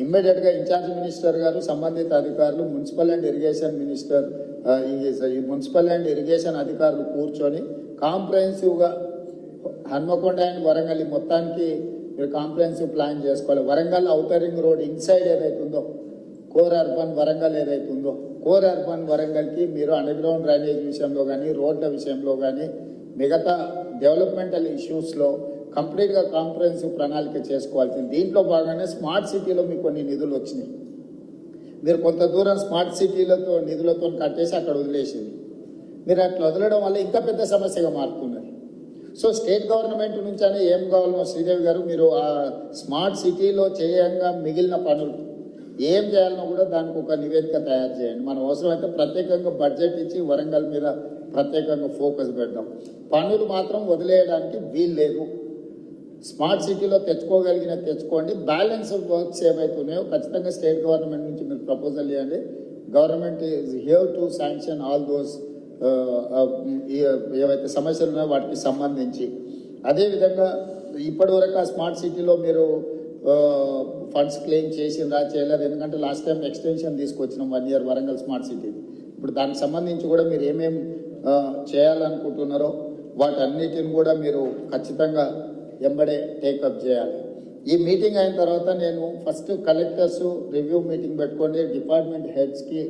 ఇమ్మీడియట్గా incharge minister గారు, సంబంధిత అధికారులు, మున్సిపల్ అండ్ ఇరిగేషన్ మినిస్టర్, ఈ మున్సిపల్ అండ్ ఇరిగేషన్ అధికారులు కూర్చొని కాంప్రహెన్సివ్గా హన్మకొండ అండ్ వరంగల్ మొత్తానికి మీరు కాంప్రహెన్సివ్ ప్లాన్ చేసుకోవాలి. Warangal outer ring road inside ఏదైతుందో, కోర్ అర్బన్ వరంగల్ ఏదైతుందో, కోర్ అర్బన్ వరంగల్కి మీరు అండర్ గ్రౌండ్ డ్రైనేజ్ విషయంలో కానీ, రోడ్ల విషయంలో కానీ, మిగతా డెవలప్మెంటల్ ఇష్యూస్లో కంప్లీట్గా కాంప్రహెన్సివ్ ప్రణాళిక చేసుకోవాల్సింది. దీంట్లో భాగంగానే స్మార్ట్ సిటీలో మీకు కొన్ని నిధులు వచ్చినాయి. మీరు కొంత దూరం స్మార్ట్ సిటీలతో నిధులతో కట్టేసి అక్కడ వదిలేసింది. మీరు అట్లా వదలడం వల్ల ఇంకా పెద్ద సమస్యగా మారుతున్నది. సో స్టేట్ గవర్నమెంట్ నుంచైనా ఏం కావాలనో శ్రీదేవి గారు, మీరు ఆ స్మార్ట్ సిటీలో చేయంగా మిగిలిన పనులు ఏం చేయాలనో కూడా దానికి ఒక నివేదిక తయారు చేయండి. మనం అవసరమైతే ప్రత్యేకంగా బడ్జెట్ ఇచ్చి వరంగల్ మీద ప్రత్యేకంగా ఫోకస్ పెడదాం. పనులు మాత్రం వదిలేయడానికి వీలు లేదు. స్మార్ట్ సిటీలో తెచ్చుకోండి. బ్యాలెన్స్ వర్క్స్ ఏవైతున్నాయో ఖచ్చితంగా స్టేట్ గవర్నమెంట్ నుంచి మీరు ప్రపోజల్ ఇవ్వండి. Government is here to sanction all those ఏవైతే సమస్యలు ఉన్నాయో వాటికి సంబంధించి. అదేవిధంగా ఇప్పటివరకు ఆ స్మార్ట్ సిటీలో మీరు ఫండ్స్ క్లెయిమ్ చేసిందా చేయలేదు, ఎందుకంటే లాస్ట్ టైం ఎక్స్టెన్షన్ తీసుకొచ్చినాం 1 year వరంగల్ స్మార్ట్ సిటీ. ఇప్పుడు దానికి సంబంధించి కూడా మీరు ఏమేమి చేయాలనుకుంటున్నారో వాటన్నిటిని కూడా మీరు ఖచ్చితంగా ఎంబడే టేకప్ చేయాలి. ఈ మీటింగ్ అయిన తర్వాత నేను ఫస్ట్ కలెక్టర్స్ రివ్యూ మీటింగ్ పెట్టుకోండి. డిపార్ట్మెంట్ హెడ్స్కి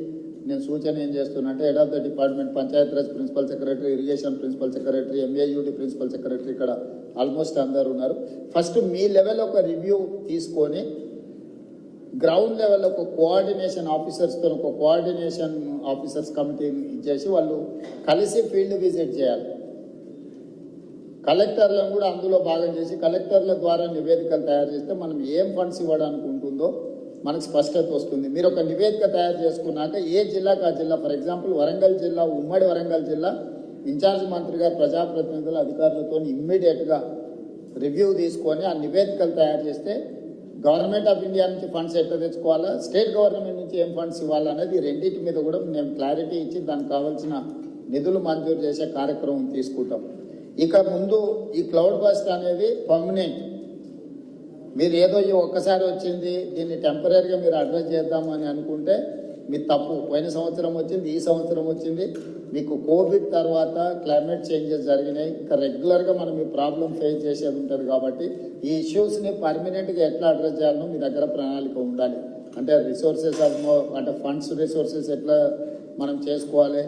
నేను సూచన ఏం చేస్తున్నా అంటే, head of the department, Panchayati Raj principal secretary, irrigation principal secretary, MAUD principal secretary, ఇక్కడ ఆల్మోస్ట్ అందరు ఉన్నారు. ఫస్ట్ మీ లెవెల్ ఒక రివ్యూ తీసుకొని గ్రౌండ్ లెవెల్ ఒక కోఆర్డినేషన్ ఆఫీసర్స్తో ఒక కోఆర్డినేషన్ ఆఫీసర్స్ కమిటీని ఇచ్చేసి వాళ్ళు కలిసి ఫీల్డ్ విజిట్ చేయాలి. కలెక్టర్లను కూడా అందులో భాగం చేసి కలెక్టర్ల ద్వారా నివేదికలు తయారు చేస్తే మనం ఏం ఫండ్స్ ఇవ్వడానికి ఉంటుందో మనకు స్పష్టత వస్తుంది. మీరు ఒక నివేదిక తయారు చేసుకున్నాక ఏ జిల్లాకు ఆ జిల్లా, ఫర్ ఎగ్జాంపుల్ వరంగల్ జిల్లా, ఉమ్మడి వరంగల్ జిల్లా ఇన్ఛార్జ్ మంత్రి గారు ప్రజాప్రతినిధుల అధికారులతో ఇమ్మీడియట్గా రివ్యూ తీసుకొని ఆ నివేదికలు తయారు చేస్తే గవర్నమెంట్ ఆఫ్ ఇండియా నుంచి ఫండ్స్ ఎట్లా తెచ్చుకోవాలా, స్టేట్ గవర్నమెంట్ నుంచి ఏం ఫండ్స్ ఇవ్వాలనేది రెండింటి మీద కూడా మేము క్లారిటీ ఇచ్చి దానికి కావాల్సిన నిధులు మంజూరు చేసే కార్యక్రమం తీసుకుంటాం. ఇక ముందు ఈ క్లౌడ్ బస్ట్ అనేది పర్మనెంట్. మీరు ఏదో ఈ ఒక్కసారి వచ్చింది దీన్ని టెంపరీగా మీరు అడ్రస్ చేద్దామని అనుకుంటే మీ తప్పు. పోయిన సంవత్సరం వచ్చింది, ఈ సంవత్సరం వచ్చింది. మీకు కోవిడ్ తర్వాత క్లైమేట్ చేంజెస్ జరిగినాయి. ఇంకా రెగ్యులర్గా మనం ఈ ప్రాబ్లం ఫేస్ చేసేది ఉంటుంది. కాబట్టి ఈ ఇష్యూస్ని పర్మనెంట్గా ఎట్లా అడ్రస్ చేయాలనో మీ దగ్గర ప్రణాళిక ఉండాలి. అంటే రిసోర్సెస్ అంటే ఫండ్స్ రిసోర్సెస్ ఎట్లా మనం చేసుకోవాలి,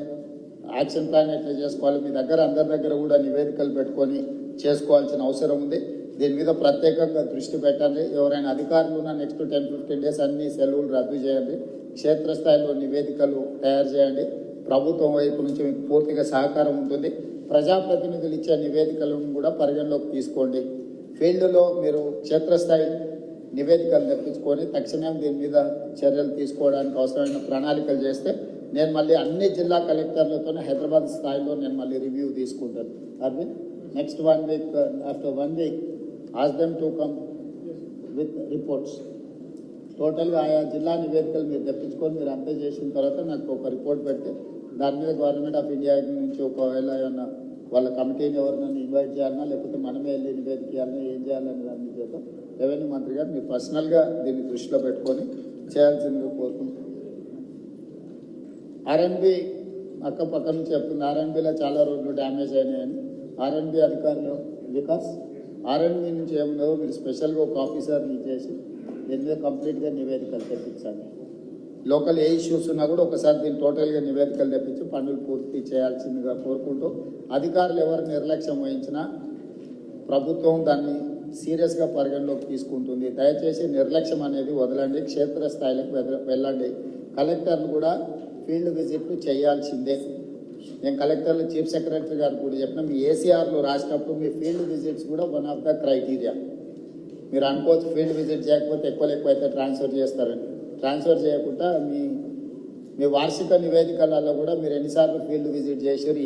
యాక్షన్ ప్లాన్ ఎట్లా చేసుకోవాలి, మీ దగ్గర అందరి దగ్గర కూడా నివేదికలు పెట్టుకొని చేసుకోవాల్సిన అవసరం ఉంది. దీని మీద ప్రత్యేకంగా దృష్టి పెట్టండి. ఎవరైనా అధికారులు ఉన్న నెక్స్ట్ 10-15 days అన్ని సెలవులు రద్దు చేయండి. క్షేత్రస్థాయిలో నివేదికలు తయారు చేయండి. ప్రభుత్వం వైపు నుంచి మీకు పూర్తిగా సహకారం ఉంటుంది. ప్రజాప్రతినిధులు ఇచ్చే నివేదికలను కూడా పరిగణలోకి తీసుకోండి. ఫీల్డ్లో మీరు క్షేత్రస్థాయి నివేదికలు తెప్పించుకొని తక్షణం దీని మీద చర్యలు తీసుకోవడానికి అవసరమైన ప్రణాళికలు చేస్తే నేను మళ్ళీ అన్ని జిల్లా కలెక్టర్లతోనే హైదరాబాద్ స్థాయిలో నేను మళ్ళీ రివ్యూ తీసుకుంటాను. Aravind, next 1 week, after 1 week, ask them to come with reports. టోటల్గా ఆయా జిల్లా నివేదికలు మీరు తెప్పించుకొని మీరు అంతా చేసిన తర్వాత నాకు ఒక రిపోర్ట్ పెడితే దాని మీద గవర్నమెంట్ ఆఫ్ ఇండియా నుంచి ఒకవేళ ఏమన్నా వాళ్ళ కమిటీని ఎవరినైనా ఇన్వైట్ చేయాలన్నా లేకపోతే మనమే వెళ్ళి నివేదిక చేయాలన్నా ఏం చేయాలని దాన్ని చేద్దాం. రెవెన్యూ మంత్రి గారు మీరు పర్సనల్గా దీన్ని దృష్టిలో పెట్టుకొని చేయాల్సిందిగా కోరుకుంటున్నాను. ఆర్ఎన్బి పక్క నుంచి చెప్తుంది, ఆర్ఎన్బిలో చాలా రోడ్లు డ్యామేజ్ అయినాయని. ఆర్ఎన్బి అధికారులు వికాస్ ఆర్ఎన్బి నుంచి ఏముందో మీరు స్పెషల్గా ఒక ఆఫీసర్ని చేసి దీని మీద కంప్లీట్గా నివేదికలు తెప్పించండి. లోకల్ ఏ ఇష్యూస్ ఉన్నా కూడా ఒకసారి దీన్ని టోటల్గా నివేదికలు తెప్పించి పనులు పూర్తి చేయాల్సిందిగా కోరుకుంటూ, అధికారులు ఎవరు నిర్లక్ష్యం వహించినా ప్రభుత్వం దాన్ని సీరియస్గా పరిగణలోకి తీసుకుంటుంది. దయచేసి నిర్లక్ష్యం అనేది వదలండి, క్షేత్రస్థాయిలకు వెళ్ళండి. కలెక్టర్లు కూడా ఫీల్డ్ విజిట్లు చేయాల్సిందే. నేను కలెక్టర్లు చీఫ్ సెక్రటరీ గారు కూడా చెప్పిన, మీ ఏసీఆర్లో రాసినప్పుడు మీ ఫీల్డ్ విజిట్స్ కూడా వన్ ఆఫ్ ద క్రైటీరియా. మీరు అనుకోవచ్చు ఫీల్డ్ విజిట్ చేయకపోతే ఎక్కువ అయితే ట్రాన్స్ఫర్ చేస్తారని. ట్రాన్స్ఫర్ చేయకుండా మీ వార్షిక నివేదికలలో కూడా మీరు ఎన్నిసార్లు ఫీల్డ్ విజిట్ చేశారు,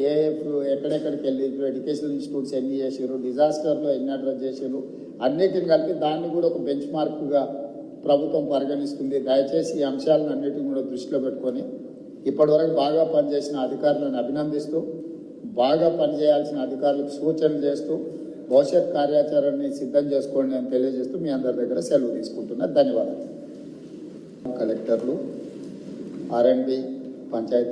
ఎక్కడెక్కడికి వెళ్ళి, ఎడ్యుకేషనల్ ఇన్స్టిట్యూట్స్ ఎన్ని చేశారు, డిజాస్టర్లో ఎన్ని అడ్రస్ చేశారు, అన్నిటిని కలిపి దాన్ని కూడా ఒక బెంచ్ మార్క్గా ప్రభుత్వం పరిగణిస్తుంది. దయచేసి ఈ అంశాలను అన్నిటిని కూడా దృష్టిలో పెట్టుకొని ఇప్పటివరకు బాగా పనిచేసిన అధికారులను అభినందిస్తూ, బాగా పనిచేయాల్సిన అధికారులకు సూచనలు చేస్తూ భవిష్యత్ కార్యాచరణని సిద్ధం చేసుకోండి అని తెలియజేస్తూ మీ అందరి దగ్గర సెలవు తీసుకుంటున్నా. ధన్యవాదాలు. కలెక్టర్లు, R&B, పంచాయతీ